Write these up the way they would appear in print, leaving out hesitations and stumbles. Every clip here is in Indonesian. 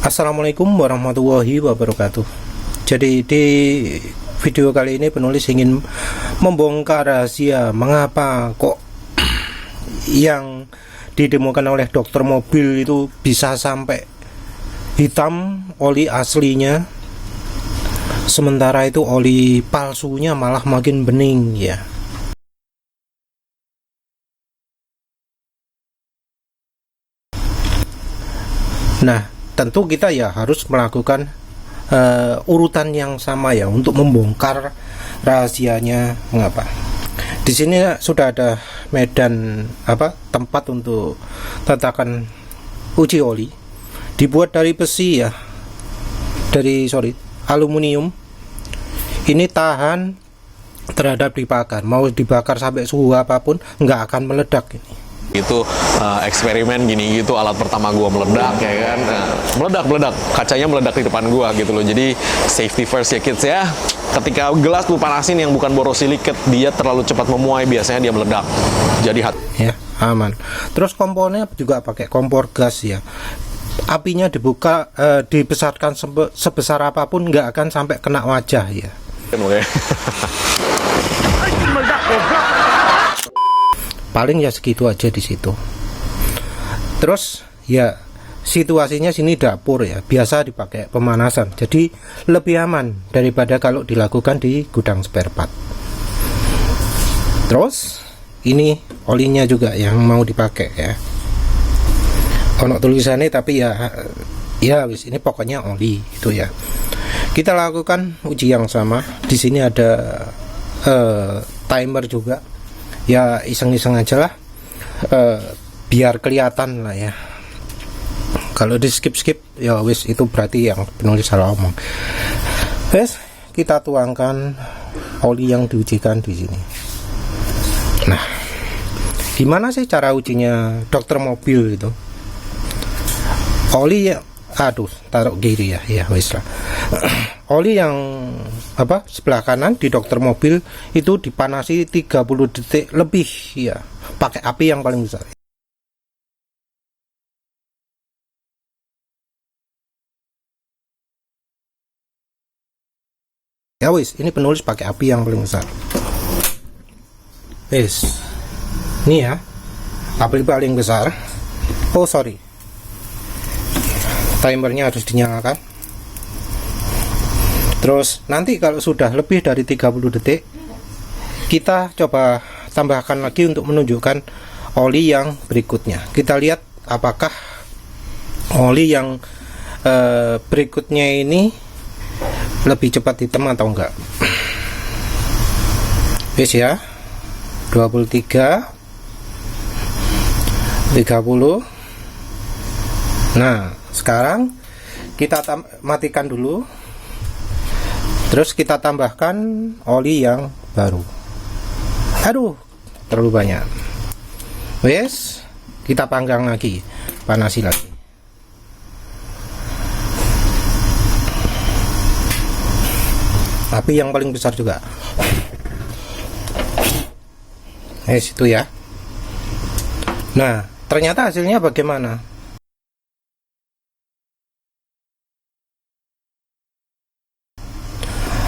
Assalamualaikum warahmatullahi wabarakatuh. Jadi di video kali ini penulis ingin membongkar rahasia mengapa kok yang ditemukan oleh dokter mobil itu bisa sampai hitam oli aslinya, sementara itu oli palsunya malah makin bening ya. Nah, tentu kita ya harus melakukan urutan yang sama ya untuk membongkar rahasianya mengapa. Di sini sudah ada medan tempat untuk tatakan uji oli, dibuat dari besi ya, aluminium. Ini tahan terhadap dibakar, mau dibakar sampai suhu apapun nggak akan meledak ini. Itu eksperimen gini gitu, alat pertama gua meledak ya kan, meledak kacanya meledak di depan gua gitu loh. Jadi safety first ya kids ya. Ketika gelas lu panasin yang bukan borosiliket, dia terlalu cepat memuai, biasanya dia meledak. Jadi ya aman. Terus kompornya juga pakai kompor gas ya. Apinya dibuka dibesarkan sebesar apapun nggak akan sampai kena wajah ya. Paling ya segitu aja di situ. Terus ya situasinya sini dapur ya, biasa dipakai pemanasan, jadi lebih aman daripada kalau dilakukan di gudang spare part. Terus ini olinya juga yang mau dipakai ya. Ono tulisannya tapi ya wis ini pokoknya oli itu ya. Kita lakukan uji yang sama. Di sini ada timer juga. Ya iseng-iseng aja lah, biar kelihatan lah ya. Kalau di skip ya wis itu berarti yang penulis salah omong. Wes kita tuangkan oli yang diujikan di sini. Nah, gimana sih cara ujinya dokter mobil itu? Oli ya, taruh kiri ya wis lah. Oli yang sebelah kanan di dokter mobil itu dipanasi 30 detik lebih ya, pakai api yang paling besar. Ya wis, ini penulis pakai api yang paling besar. Wis. Ini ya, api paling besar. Oh sorry, timernya harus dinyalakan. Terus nanti kalau sudah lebih dari 30 detik, kita coba tambahkan lagi untuk menunjukkan oli yang berikutnya. Kita lihat apakah oli yang berikutnya ini lebih cepat hitam atau enggak. Wis ya, 23, 30. Nah sekarang kita matikan dulu. Terus kita tambahkan oli yang baru. Aduh, terlalu banyak. Wes, kita panggang lagi, panasi lagi. Api yang paling besar juga. Wes itu ya. Nah, ternyata hasilnya bagaimana?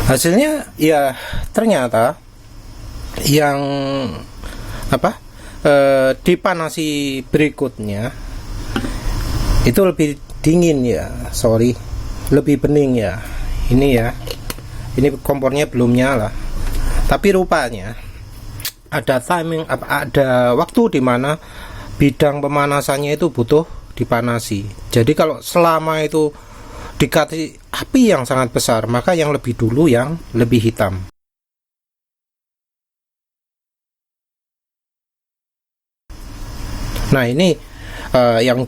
Hasilnya ya ternyata yang dipanasi berikutnya itu lebih dingin ya, lebih bening ya. Ini kompornya belum nyala, tapi rupanya ada ada waktu di mana bidang pemanasannya itu butuh dipanasi. Jadi kalau selama itu dikasih api yang sangat besar, maka yang lebih dulu yang lebih hitam. Nah ini yang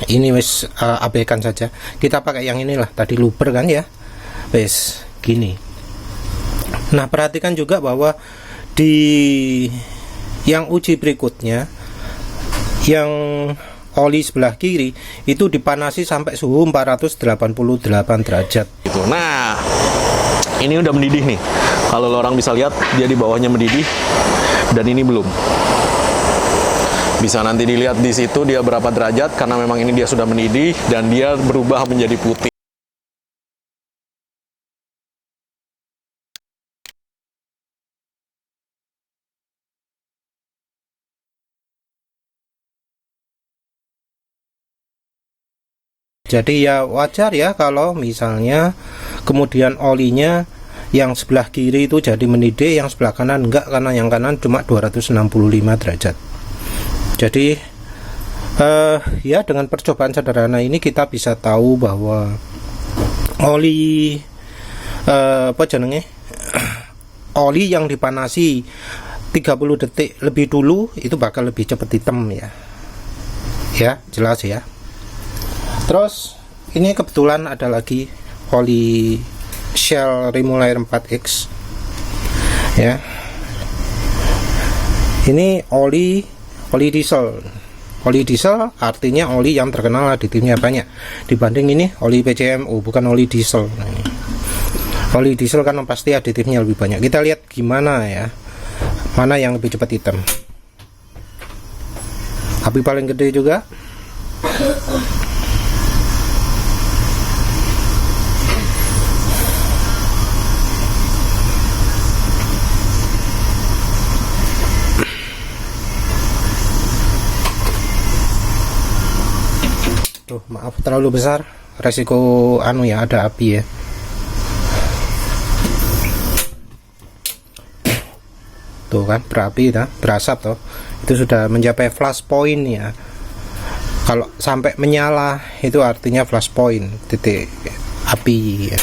ini wes abaikan saja. Kita pakai yang inilah, tadi luber kan ya. Wes gini. Nah perhatikan juga bahwa di yang uji berikutnya, yang oli sebelah kiri itu dipanasi sampai suhu 488 derajat. Gitu. Nah, ini udah mendidih nih. Kalau lo orang bisa lihat, dia di bawahnya mendidih dan ini belum. Bisa nanti dilihat di situ dia berapa derajat, karena memang ini dia sudah mendidih dan dia berubah menjadi putih. Jadi ya wajar ya kalau misalnya kemudian olinya yang sebelah kiri itu jadi mendidih, yang sebelah kanan enggak, karena yang kanan cuma 265 derajat. Jadi ya dengan percobaan sederhana ini kita bisa tahu bahwa oli oli yang dipanasi 30 detik lebih dulu itu bakal lebih cepat hitam ya. Ya, jelas ya. Terus ini kebetulan ada lagi oli Shell Remulair 4X ya. Ini oli diesel. Oli diesel artinya oli yang terkenal aditifnya banyak. Dibanding ini oli PCMU, bukan oli diesel. Nah, ini oli diesel kan pasti aditifnya lebih banyak. Kita lihat gimana ya, mana yang lebih cepat hitam. Api paling gede juga. Tuh, maaf terlalu besar, resiko ya ada api ya. Tuh kan berapi ya, berasap tuh. Itu sudah mencapai flash point ya. Kalau sampai menyala itu artinya flash point, titik api ya.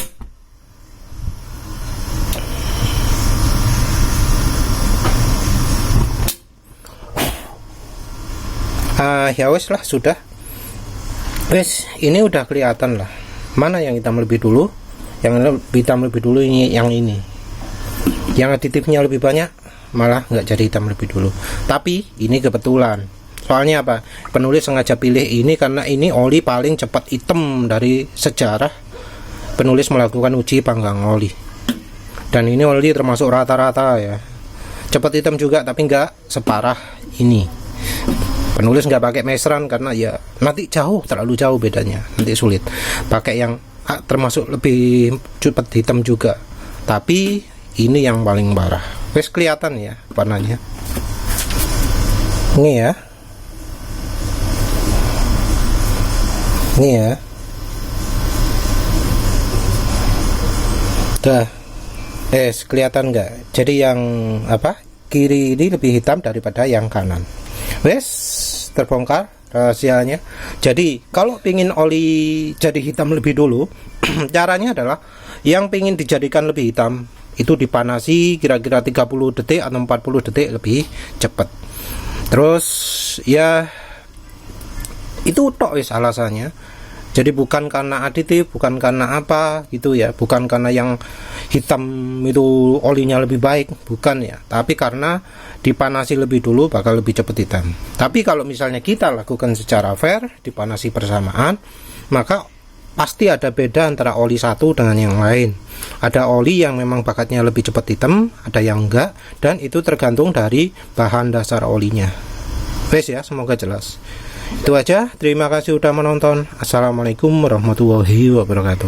Ya wes lah, sudah. Wes, ini udah kelihatan lah mana yang hitam lebih dulu. Yang hitam lebih dulu ini, yang ini. Yang aditifnya lebih banyak malah nggak jadi hitam lebih dulu. Tapi ini kebetulan. Soalnya apa? Penulis sengaja pilih ini karena ini oli paling cepat hitam dari sejarah penulis melakukan uji panggang oli. Dan ini oli termasuk rata-rata ya. Cepat hitam juga tapi nggak separah ini. Penulis nggak pakai meseran karena ya nanti terlalu jauh bedanya, nanti sulit. Pakai yang termasuk lebih cepat hitam juga. Tapi ini yang paling parah. Wes kelihatan ya warnanya. Ini ya. Ini ya. Dah. Kelihatan nggak? Jadi yang kiri ini lebih hitam daripada yang kanan. Wes terbongkar rahasianya. Jadi kalau pingin oli jadi hitam lebih dulu, caranya adalah yang pingin dijadikan lebih hitam itu dipanasi kira-kira 30 detik atau 40 detik lebih cepat. Terus ya itu tok wis alasannya. Jadi bukan karena aditif, bukan karena apa gitu ya, bukan karena yang hitam itu olinya lebih baik, bukan ya, tapi karena dipanasi lebih dulu bakal lebih cepat hitam. Tapi kalau misalnya kita lakukan secara fair, dipanasi bersamaan, maka pasti ada beda antara oli satu dengan yang lain. Ada oli yang memang bakatnya lebih cepat hitam, ada yang enggak, dan itu tergantung dari bahan dasar olinya. Wes ya, semoga jelas. Itu aja, terima kasih udah menonton. Assalamualaikum warahmatullahi wabarakatuh.